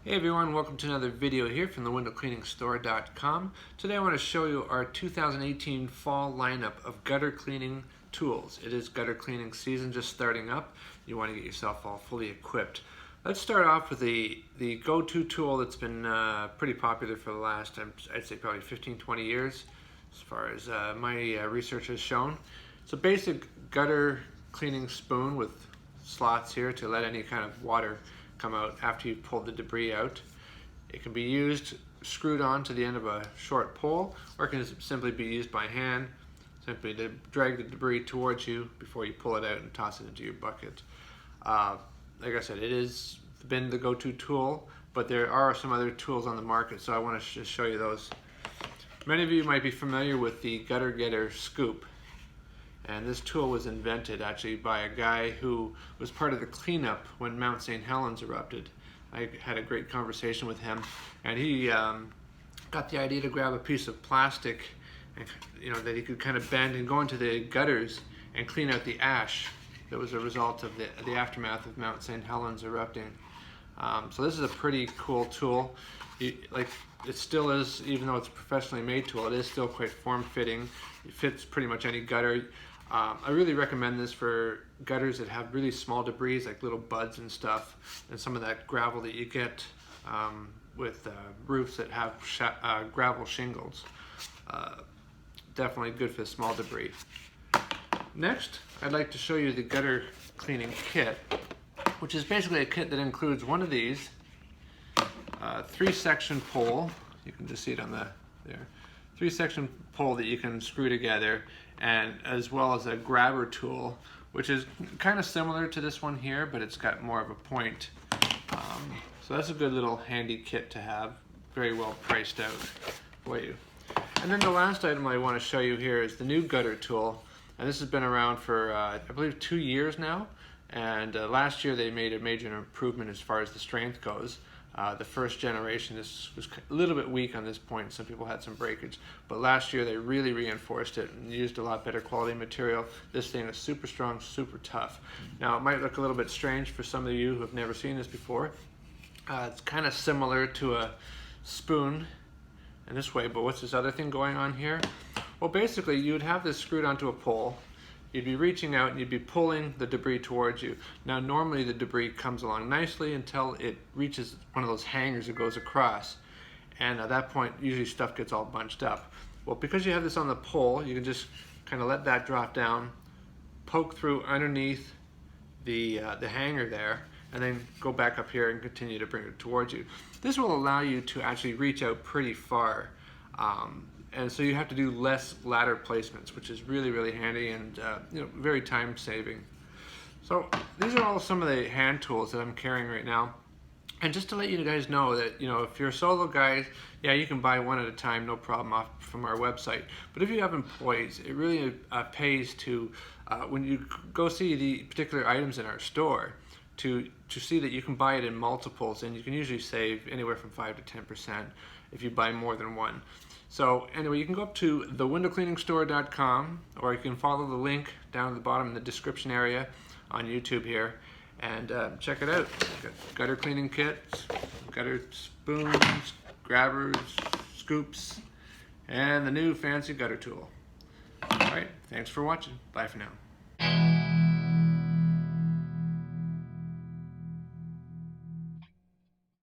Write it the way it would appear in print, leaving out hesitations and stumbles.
Hey everyone, welcome to another video here from thewindowcleaningstore.com. Today I want to show you our 2018 fall lineup of gutter cleaning tools. It is gutter cleaning season just starting up. You want to get yourself all fully equipped. Let's start off with the go-to tool that's been pretty popular for the last, I'd say probably 15-20 years as far as my research has shown. It's a basic gutter cleaning spoon with slots here to let any kind of water come out after you've pulled the debris out. It can be used screwed on to the end of a short pole, or it can simply be used by hand, simply to drag the debris towards you before you pull it out and toss it into your bucket. Like I said, it has been the go-to tool, but there are some other tools on the market, so I want to just show you those. Many of you might be familiar with the Gutter Getter Scoop. And this tool was invented actually by a guy who was part of the cleanup when Mount St. Helens erupted. I had a great conversation with him, and he got the idea to grab a piece of plastic and, that he could kind of bend and go into the gutters and clean out the ash that was a result of the aftermath of Mount St. Helens erupting. So this is a pretty cool tool. It still is, even though it's a professionally made tool, it is still quite form-fitting. It fits pretty much any gutter. I really recommend this for gutters that have really small debris like little buds and stuff, and some of that gravel that you get with roofs that have gravel shingles. Definitely good for small debris. Next, I'd like to show you the gutter cleaning kit, which is basically a kit that includes one of these, 3-section pole. You can just see it on there. 3-section pole that you can screw together, and as well as a grabber tool, which is kind of similar to this one here, but it's got more of a point. So that's a good little handy kit to have, very well priced out for you. And then the last item I want to show you here is the new gutter tool, and this has been around for I believe 2 years now. And last year they made a major improvement as far as the strength goes. The first generation, this was a little bit weak on this point. Some people had some breakage, but last year they really reinforced it and used a lot better quality material. This thing is super strong, super tough. Now it might look a little bit strange for some of you who have never seen this before. It's kind of similar to a spoon in this way, but what's this other thing going on here? Well, basically you would have this screwed onto a pole. You'd be reaching out and you'd be pulling the debris towards you. Now normally the debris comes along nicely until it reaches one of those hangers that goes across, and at that point usually stuff gets all bunched up. Well, because you have this on the pole, you can just kind of let that drop down, poke through underneath the hanger there, and then go back up here and continue to bring it towards you. This will allow you to actually reach out pretty far. And so you have to do less ladder placements, which is really, really handy and very time saving. So these are all some of the hand tools that I'm carrying right now. And just to let you guys know that, if you're a solo guy, yeah, you can buy one at a time, no problem, off from our website. But if you have employees, it really pays to, when you go see the particular items in our store, to see that you can buy it in multiples, and you can usually save anywhere from 5 to 10% if you buy more than one. So anyway, you can go up to thewindowcleaningstore.com, or you can follow the link down at the bottom in the description area on YouTube here, and check it out. Got gutter cleaning kits, gutter spoons, grabbers, scoops, and the new fancy gutter tool. Alright, thanks for watching. Bye for now.